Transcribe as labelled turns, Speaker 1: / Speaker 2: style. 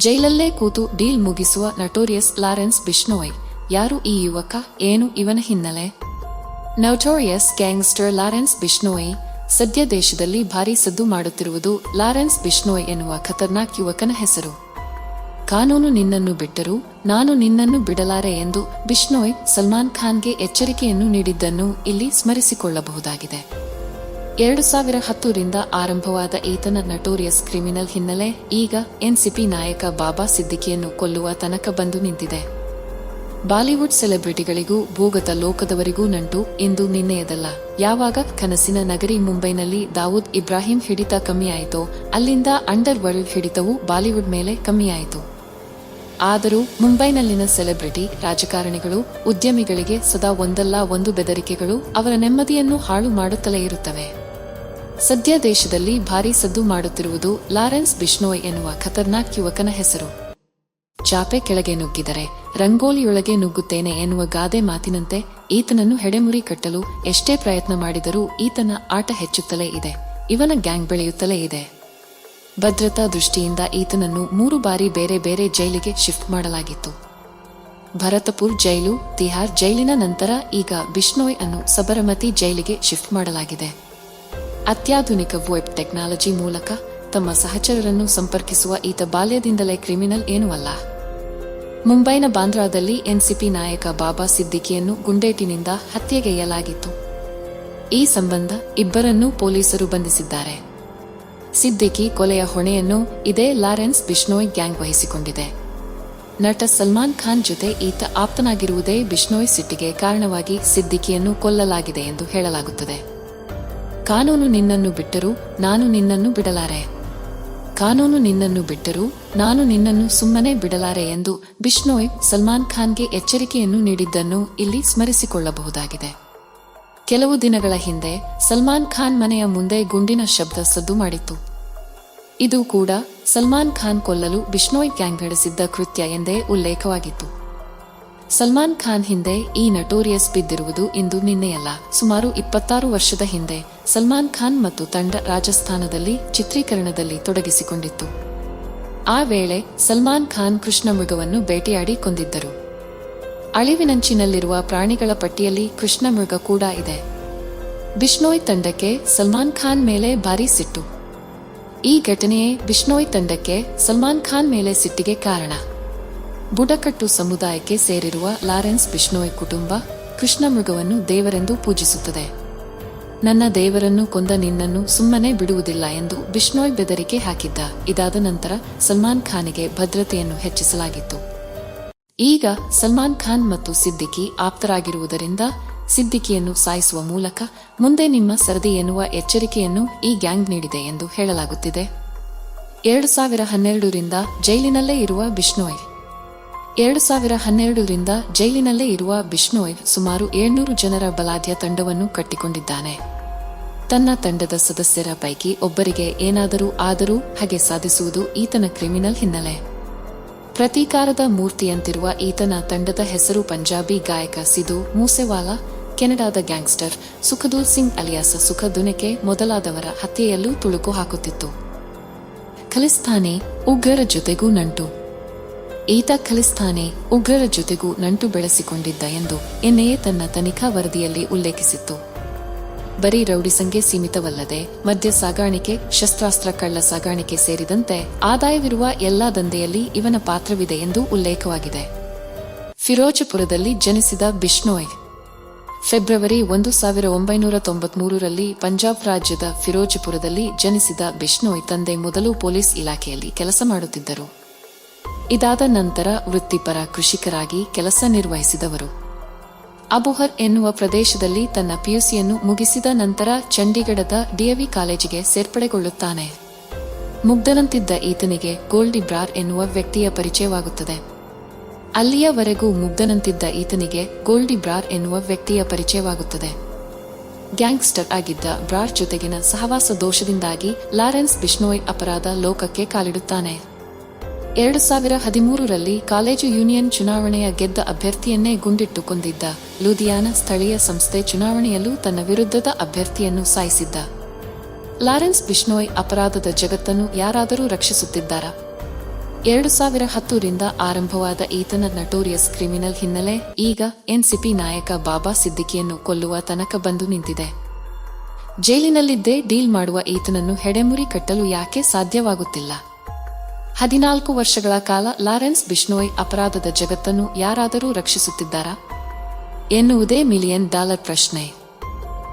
Speaker 1: ಜೈಲಲ್ಲೇ ಕೂತು deal ಮುಗಿಸುವ notorious Lawrence Bishnoi. ಯಾರು ಈ ಯುವಕ? ಏನು ಇವನ ಹಿನ್ನೆಲೆ? ನಟೋರಿಯಸ್ ಗ್ಯಾಂಗ್ಸ್ಟರ್ ಲಾರೆನ್ಸ್ ಬಿಷ್ಣೋಯ್ ಸದ್ಯ ದೇಶದಲ್ಲಿ ಭಾರೀ ಸದ್ದು ಮಾಡುತ್ತಿರುವುದು ಲಾರೆನ್ಸ್ ಬಿಷ್ಣೋಯ್ ಎನ್ನುವ ಖತರ್ನಾಕ್ ಯುವಕನ ಹೆಸರು. ಕಾನೂನು ನಿನ್ನನ್ನು ಬಿಟ್ಟರೂ ನಾನು ನಿನ್ನನ್ನು ಬಿಡಲಾರೆ ಎಂದು ಬಿಷ್ಣೋಯ್ ಸಲ್ಮಾನ್ ಖಾನ್ಗೆ ಎಚ್ಚರಿಕೆಯನ್ನು ನೀಡಿದ್ದನ್ನು ಇಲ್ಲಿ ಸ್ಮರಿಸಿಕೊಳ್ಳಬಹುದಾಗಿದೆ. 2010ರಿಂದ ಆರಂಭವಾದ ಈತನ ನಟೋರಿಯಸ್ ಕ್ರಿಮಿನಲ್ ಹಿನ್ನೆಲೆ ಈಗ ಎನ್ಸಿಪಿ ನಾಯಕ ಬಾಬಾ ಸಿದ್ದಿಕಿಯನ್ನು ಕೊಲ್ಲುವ ತನಕ ಬಂದು ನಿಂತಿದೆ. ಬಾಲಿವುಡ್ ಸೆಲೆಬ್ರಿಟಿಗಳಿಗೂ ಭೂಗತ ಲೋಕದವರಿಗೂ ನಂಟು ಇಂದು ನಿನ್ನೆಯದಲ್ಲ. ಯಾವಾಗ ಕನಸಿನ ನಗರಿ ಮುಂಬೈನಲ್ಲಿ ದಾವೂದ್ ಇಬ್ರಾಹಿಂ ಹಿಡಿತ ಕಮ್ಮಿಯಾಯಿತೋ ಅಲ್ಲಿಂದ ಅಂಡರ್ ವರ್ಲ್ಡ್ ಹಿಡಿತವೂ ಬಾಲಿವುಡ್ ಮೇಲೆ ಕಮ್ಮಿಯಾಯಿತು. ಆದರೂ ಮುಂಬೈನಲ್ಲಿನ ಸೆಲೆಬ್ರಿಟಿ, ರಾಜಕಾರಣಿಗಳು, ಉದ್ಯಮಿಗಳಿಗೆ ಸದಾ ಒಂದಲ್ಲ ಒಂದು ಬೆದರಿಕೆಗಳು ಅವರ ನೆಮ್ಮದಿಯನ್ನು ಹಾಳು ಮಾಡುತ್ತಲೇ ಇರುತ್ತವೆ. ಸದ್ಯ ದೇಶದಲ್ಲಿ ಭಾರೀ ಸದ್ದು ಮಾಡುತ್ತಿರುವುದು ಲಾರೆನ್ಸ್ ಬಿಷ್ಣೋಯ್ ಎನ್ನುವ ಖತರ್ನಾಕ್ ಯುವಕನ ಹೆಸರು. ಚಾಪೆ ಕೆಳಗೆ ನುಗ್ಗಿದರೆ ರಂಗೋಲಿಯೊಳಗೆ ನುಗ್ಗುತ್ತೇನೆ ಎನ್ನುವ ಗಾದೆ ಮಾತಿನಂತೆ ಈತನನ್ನು ಹೆಡೆಮುರಿ ಕಟ್ಟಲು ಎಷ್ಟೇ ಪ್ರಯತ್ನ ಮಾಡಿದರೂ ಈತನ ಆಟ ಹೆಚ್ಚುತ್ತಲೇ ಇದೆ. ಇವನ ಗ್ಯಾಂಗ್ ಬೆಳೆಯುತ್ತಲೇ ಇದೆ. ಭದ್ರತಾ ದೃಷ್ಟಿಯಿಂದ ಈತನನ್ನು 3 ಬಾರಿ ಬೇರೆ ಬೇರೆ ಜೈಲಿಗೆ ಶಿಫ್ಟ್ ಮಾಡಲಾಗಿತ್ತು. ಭರತಪುರ್ ಜೈಲು, ತಿಹಾರ್ ಜೈಲಿನ ನಂತರ ಈಗ ಬಿಷ್ಣೋಯ್ ಅನ್ನು ಸಬರಮತಿ ಜೈಲಿಗೆ ಶಿಫ್ಟ್ ಮಾಡಲಾಗಿದೆ. ಅತ್ಯಾಧುನಿಕ ವೆಬ್ ಟೆಕ್ನಾಲಜಿ ಮೂಲಕ ತಮ್ಮ ಸಹಚರರನ್ನು ಸಂಪರ್ಕಿಸುವ ಈತ ಬಾಲ್ಯದಿಂದಲೇ ಕ್ರಿಮಿನಲ್ ಏನೂ ಅಲ್ಲ. ಮುಂಬೈನ ಬಾಂದ್ರಾದಲ್ಲಿ ಎನ್ಸಿಪಿ ನಾಯಕ ಬಾಬಾ ಸಿದ್ದಿಕಿಯನ್ನು ಗುಂಡೇಟಿನಿಂದ ಹತ್ಯೆಗೈಯಲಾಗಿತ್ತು. ಈ ಸಂಬಂಧ ಇಬ್ಬರನ್ನೂ ಪೊಲೀಸರು ಬಂಧಿಸಿದ್ದಾರೆ. ಸಿದ್ದಿಕಿ ಕೊಲೆಯ ಹೊಣೆಯನ್ನು ಇದೇ ಲಾರೆನ್ಸ್ ಬಿಷ್ಣೋಯ್ ಗ್ಯಾಂಗ್ ವಹಿಸಿಕೊಂಡಿದೆ. ನಟ ಸಲ್ಮಾನ್ ಖಾನ್ ಜೊತೆ ಈತ ಆಪ್ತನಾಗಿರುವುದೇ ಬಿಷ್ಣೋಯ್ ಸಿಟ್ಟಿಗೆ ಕಾರಣವಾಗಿ ಸಿದ್ದಿಕಿಯನ್ನು ಕೊಲ್ಲಲಾಗಿದೆ ಎಂದು ಹೇಳಲಾಗುತ್ತದೆ. ಕಾನೂನು ನಿನ್ನನ್ನು ಬಿಟ್ಟರೂ ನಾನು ನಿನ್ನನ್ನು ಬಿಡಲಾರೆ. ಕಾನೂನು ನಿನ್ನನ್ನು ಬಿಟ್ಟರೂ ನಾನು ನಿನ್ನನ್ನು ಸುಮ್ಮನೆ ಬಿಡಲಾರೆ ಎಂದು ಬಿಷ್ಣೋಯ್ ಸಲ್ಮಾನ್ ಖಾನ್ಗೆ ಎಚ್ಚರಿಕೆಯನ್ನು ನೀಡಿದ್ದನ್ನು ಇಲ್ಲಿ ಸ್ಮರಿಸಿಕೊಳ್ಳಬಹುದಾಗಿದೆ. ಕೆಲವು ದಿನಗಳ ಹಿಂದೆ ಸಲ್ಮಾನ್ ಖಾನ್ ಮನೆಯ ಮುಂದೆ ಗುಂಡಿನ ಶಬ್ದ ಸದ್ದು ಮಾಡಿತ್ತು. ಇದು ಕೂಡ ಸಲ್ಮಾನ್ ಖಾನ್ ಕೊಲ್ಲಲು ಬಿಷ್ಣೋಯ್ ಗ್ಯಾಂಗ್ ನಡೆಸಿದ್ದ ಕೃತ್ಯ ಎಂದೇ ಉಲ್ಲೇಖವಾಗಿತ್ತು. ಸಲ್ಮಾನ್ ಖಾನ್ ಹಿಂದೆ ಈ ನಟೋರಿಯಸ್ ಬಿದ್ದಿರುವುದು ಇಂದು ನಿನ್ನೆಯಲ್ಲ. ಸುಮಾರು 26 ವರ್ಷದ ಹಿಂದೆ ಸಲ್ಮಾನ್ ಖಾನ್ ಮತ್ತು ತಂಡ ರಾಜಸ್ಥಾನದಲ್ಲಿ ಚಿತ್ರೀಕರಣದಲ್ಲಿ ತೊಡಗಿಸಿಕೊಂಡಿತ್ತು. ಆ ವೇಳೆ ಸಲ್ಮಾನ್ ಖಾನ್ ಕೃಷ್ಣ ಮೃಗವನ್ನು ಬೇಟೆಯಾಡಿ ಕೊಂದಿದ್ದರು. ಅಳಿವಿನಂಚಿನಲ್ಲಿರುವ ಪ್ರಾಣಿಗಳ ಪಟ್ಟಿಯಲ್ಲಿ ಕೃಷ್ಣ ಮೃಗ ಕೂಡ ಇದೆ. ಬಿಷ್ಣೋಯ್ ತಂಡಕ್ಕೆ ಸಲ್ಮಾನ್ ಖಾನ್ ಮೇಲೆ ಭಾರೀ ಸಿಟ್ಟು. ಈ ಘಟನೆಯೇ ಬಿಷ್ಣೋಯ್ ತಂಡಕ್ಕೆ ಸಲ್ಮಾನ್ ಖಾನ್ ಮೇಲೆ ಸಿಟ್ಟಿಗೆ ಕಾರಣ. ಬುಡಕಟ್ಟು ಸಮುದಾಯಕ್ಕೆ ಸೇರಿರುವ ಲಾರೆನ್ಸ್ ಬಿಷ್ಣೋಯ್ ಕುಟುಂಬ ಕೃಷ್ಣ ಮೃಗವನ್ನು ದೇವರೆಂದು ಪೂಜಿಸುತ್ತದೆ. ನನ್ನ ದೇವರನ್ನು ಕೊಂದ ನಿನ್ನನ್ನು ಸುಮ್ಮನೆ ಬಿಡುವುದಿಲ್ಲ ಎಂದು ಬಿಷ್ಣೋಯ್ ಬೆದರಿಕೆ ಹಾಕಿದ್ದ. ಇದಾದ ನಂತರ ಸಲ್ಮಾನ್ ಖಾನಿಗೆ ಭದ್ರತೆಯನ್ನು ಹೆಚ್ಚಿಸಲಾಗಿತ್ತು. ಈಗ ಸಲ್ಮಾನ್ ಖಾನ್ ಮತ್ತು ಸಿದ್ದಿಕಿ ಆಪ್ತರಾಗಿರುವುದರಿಂದ ಸಿದ್ದಿಕಿಯನ್ನು ಸಾಯಿಸುವ ಮೂಲಕ ಮುಂದೆ ನಿಮ್ಮ ಸರದಿ ಎನ್ನುವ ಎಚ್ಚರಿಕೆಯನ್ನು ಈ ಗ್ಯಾಂಗ್ ನೀಡಿದೆ ಎಂದು ಹೇಳಲಾಗುತ್ತಿದೆ. 2012ರಿಂದ ಜೈಲಿನಲ್ಲೇ ಇರುವ ಬಿಷ್ಣೋಯ್ 2012ರಿಂದ ಜೈಲಿನಲ್ಲೇ ಇರುವ ಬಿಷ್ಣೋಯ್ ಸುಮಾರು 700 ಜನರ ಬಲಾಢ್ಯ ತಂಡವನ್ನು ಕಟ್ಟಿಕೊಂಡಿದ್ದಾನೆ. ತನ್ನ ತಂಡದ ಸದಸ್ಯರ ಪೈಕಿ ಒಬ್ಬರಿಗೆ ಏನಾದರೂ ಆದರೂ ಹಾಗೆ ಸಾಧಿಸುವುದು ಈತನ ಕ್ರಿಮಿನಲ್ ಹಿನ್ನೆಲೆ. ಪ್ರತೀಕಾರದ ಮೂರ್ತಿಯಂತಿರುವ ಈತನ ತಂಡದ ಹೆಸರು ಪಂಜಾಬಿ ಗಾಯಕ ಸಿಧು ಮೂಸೆವಾಲಾ, ಕೆನಡಾದ ಗ್ಯಾಂಗ್ಸ್ಟರ್ ಸುಖದೂರ್ ಸಿಂಗ್ ಅಲಿಯಾಸ ಸುಖ ದುನೆಕೆ ಮೊದಲಾದವರ ಹತ್ಯೆಯಲ್ಲೂ ತುಳುಕು ಹಾಕುತ್ತಿತ್ತು. ಖಲಿಸ್ತಾನಿ ಉಗ್ರರ ಜೊತೆಗೂ ನಂಟು. ಈತ ಖಲಿಸ್ತಾನಿ ಉಗ್ರರ ಜೊತೆಗೂ ನಂಟು ಬೆಳೆಸಿಕೊಂಡಿದ್ದ ಎಂದು ಎನ್ಐಎ ತನ್ನ ತನಿಖಾ ವರದಿಯಲ್ಲಿ ಉಲ್ಲೇಖಿಸಿತ್ತು. ಬರೀ ರೌಡಿಸಂಗೆ ಸೀಮಿತವಲ್ಲದೆ ಮದ್ಯ ಸಾಗಾಣಿಕೆ, ಶಸ್ತ್ರಾಸ್ತ್ರ ಕಳ್ಳ ಸಾಗಾಣಿಕೆ ಸೇರಿದಂತೆ ಆದಾಯವಿರುವ ಎಲ್ಲಾ ದಂಧೆಯಲ್ಲಿ ಇವನ ಪಾತ್ರವಿದೆ ಎಂದು ಉಲ್ಲೇಖವಾಗಿದೆ. ಫಿರೋಜಪುರದಲ್ಲಿ ಜನಿಸಿದ ಬಿಷ್ಣೋಯ್ ಫೆಬ್ರವರಿ 1993ರಲ್ಲಿ ಪಂಜಾಬ್ ರಾಜ್ಯದ ಫಿರೋಜಪುರದಲ್ಲಿ ಜನಿಸಿದ ಬಿಷ್ಣೋಯ್ ತಂದೆ ಮೊದಲು ಪೊಲೀಸ್ ಇಲಾಖೆಯಲ್ಲಿ ಕೆಲಸ ಮಾಡುತ್ತಿದ್ದರು. ಇದಾದ ನಂತರ ವೃತ್ತಿಪರ ಕೃಷಿಕರಾಗಿ ಕೆಲಸ ನಿರ್ವಹಿಸಿದವರು. ಅಬುಹರ್ ಎನ್ನುವ ಪ್ರದೇಶದಲ್ಲಿ ತನ್ನ ಪಿಯುಸಿಯನ್ನು ಮುಗಿಸಿದ ನಂತರ ಚಂಡೀಗಢದ ಡಿಎವಿ ಕಾಲೇಜಿಗೆ ಸೇರ್ಪಡೆಗೊಳ್ಳುತ್ತಾನೆ. ಮುಗ್ಧನಂತಿದ್ದ ಈತನಿಗೆ ಗೋಲ್ಡಿ ಬ್ರಾರ್ ಎನ್ನುವ ವ್ಯಕ್ತಿಯ ಪರಿಚಯವಾಗುತ್ತದೆ. ಅಲ್ಲಿಯವರೆಗೂ ಮುಗ್ಧನಂತಿದ್ದ ಈತನಿಗೆ ಗೋಲ್ಡಿ ಬ್ರಾರ್ ಎನ್ನುವ ವ್ಯಕ್ತಿಯ ಪರಿಚಯವಾಗುತ್ತದೆ. ಗ್ಯಾಂಗ್ಸ್ಟರ್ ಆಗಿದ್ದ ಬ್ರಾರ್ ಜೊತೆಗಿನ ಸಹವಾಸ ದೋಷದಿಂದಾಗಿ ಲಾರೆನ್ಸ್ ಬಿಷ್ಣೋಯ್ ಅಪರಾಧ ಲೋಕಕ್ಕೆ ಕಾಲಿಡುತ್ತಾನೆ. 2013ರಲ್ಲಿ ಕಾಲೇಜು ಯೂನಿಯನ್ ಚುನಾವಣೆಯ ಗೆದ್ದ ಅಭ್ಯರ್ಥಿಯನ್ನೇ ಗುಂಡಿಟ್ಟು ಕೊಂದಿದ್ದ. ಲೂಧಿಯಾನ ಸ್ಥಳೀಯ ಸಂಸ್ಥೆ ಚುನಾವಣೆಯಲ್ಲೂ ತನ್ನ ವಿರುದ್ಧದ ಅಭ್ಯರ್ಥಿಯನ್ನು ಸಾಯಿಸಿದ್ದ. ಲಾರೆನ್ಸ್ ಬಿಷ್ಣೋಯ್ ಅಪರಾಧದ ಜಗತ್ತನ್ನು ಯಾರಾದರೂ ರಕ್ಷಿಸುತ್ತಿದ್ದಾರಾ? 2010ರಿಂದ ಆರಂಭವಾದ ಈತನ ನಟೋರಿಯಸ್ ಕ್ರಿಮಿನಲ್ ಹಿನ್ನೆಲೆ ಈಗ ಎನ್ಸಿಪಿ ನಾಯಕ ಬಾಬಾ ಸಿದ್ದಿಕಿಯನ್ನು ಕೊಲ್ಲುವ ತನಕ ಬಂದು ನಿಂತಿದೆ. ಜೈಲಿನಲ್ಲಿದ್ದೇ ಡೀಲ್ ಮಾಡುವ ಈತನನ್ನು ಹೆಡೆಮುರಿ ಕಟ್ಟಲು ಯಾಕೆ ಸಾಧ್ಯವಾಗುತ್ತಿಲ್ಲ? 14 ವರ್ಷಗಳ ಕಾಲ ಲಾರೆನ್ಸ್ ಬಿಷ್ಣೋಯ್ ಅಪರಾಧದ ಜಗತ್ತನ್ನು ಯಾರಾದರೂ ರಕ್ಷಿಸುತ್ತಿದ್ದಾರಾ ಎನ್ನುವುದೇ $1 ಮಿಲಿಯನ್ ಪ್ರಶ್ನೆ.